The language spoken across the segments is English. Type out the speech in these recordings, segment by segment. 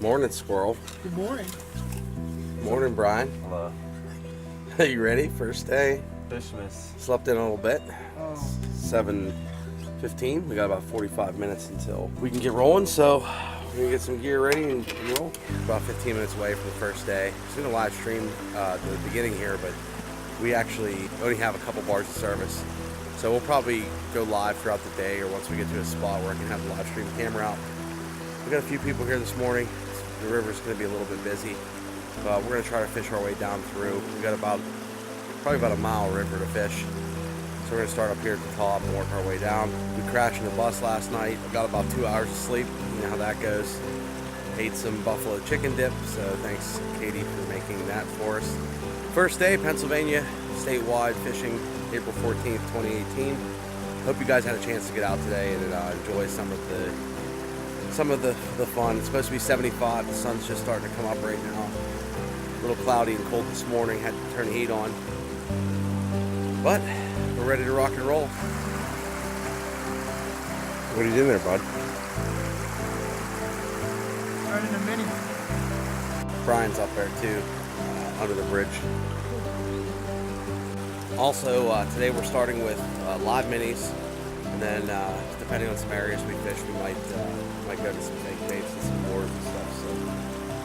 Morning, Squirrel. Good morning. Morning, Brian. Hello. Are you ready? First day. Fishmas. Slept in a little bit. Oh. 7:15. We got about 45 minutes until we can get rolling, so we're gonna get some gear ready and roll. About 15 minutes away from the first day. It's gonna live stream the beginning here, but we actually only have a couple bars of service. So we'll probably go live throughout the day, or once we get to a spot where I can have the live stream camera out. We got a few people here this morning. The river's going to be a little bit busy, but we're going to try to fish our way down through. We got probably about a mile river to fish. So we're going to start up here at the top and work our way down. We crashed in the bus last night. I got about 2 hours of sleep. You know how that goes. Ate some buffalo chicken dip, so thanks Katie for making that for us. First day, Pennsylvania statewide fishing, April 14th, 2018. Hope you guys had a chance to get out today and enjoy some of the fun. It's supposed to be 75. The sun's just starting to come up right now. A little cloudy and cold this morning. Had to turn the heat on. But we're ready to rock and roll. What are you doing there, bud? Running a mini. Brian's up there too, under the bridge. Also, today we're starting with live minis, and then depending on some areas we fish, we might go to some fake baits and some boards and stuff. So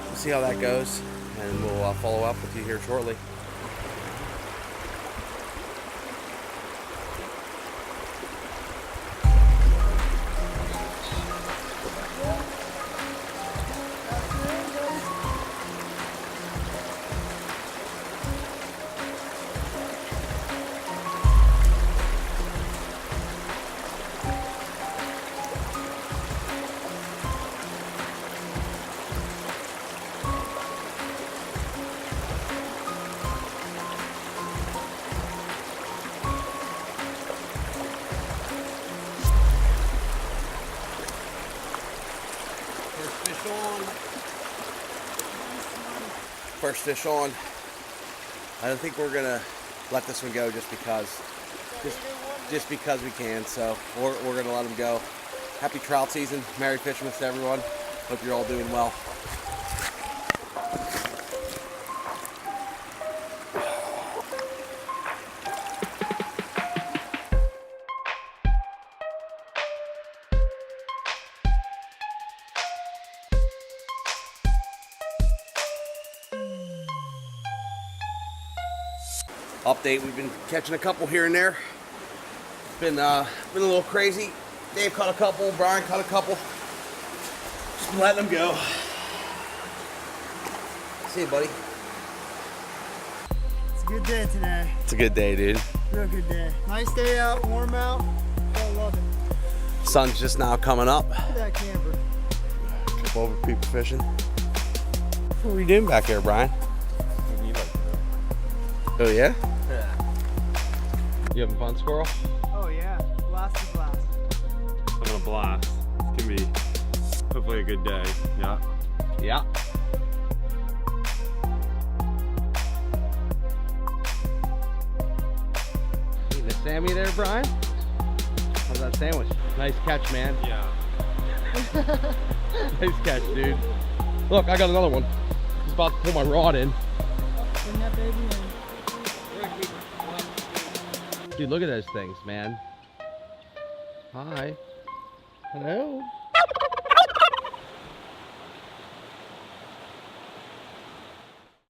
we'll see how that goes, and we'll follow up with you here shortly. First fish on. I don't think we're gonna let this one go just because we can. So we're gonna let him go. Happy trout season. Merry Fishing to everyone. Hope you're all doing well. Update, we've been catching a couple here and there. It's been a little crazy. Dave caught a couple, Brian caught a couple. Just been letting them go. See you, buddy. It's a good day today. It's a good day, dude. Real good day. Nice day out, warm out. I love it. Sun's just now coming up. Look at that camper. Couple other people fishing. What are you doing back there, Brian? Oh yeah? Yeah. You having fun, Squirrel? Oh yeah, blast is blast. Having a blast. It's gonna be hopefully a good day. Yeah. Yeah. Eating a Sammy there, Brian? How's that sandwich? Nice catch, man. Yeah. Nice catch, dude. Look, I got another one. Just about to pull my rod in. Bring that baby in. Dude, look at those things, man. Hi. Hello.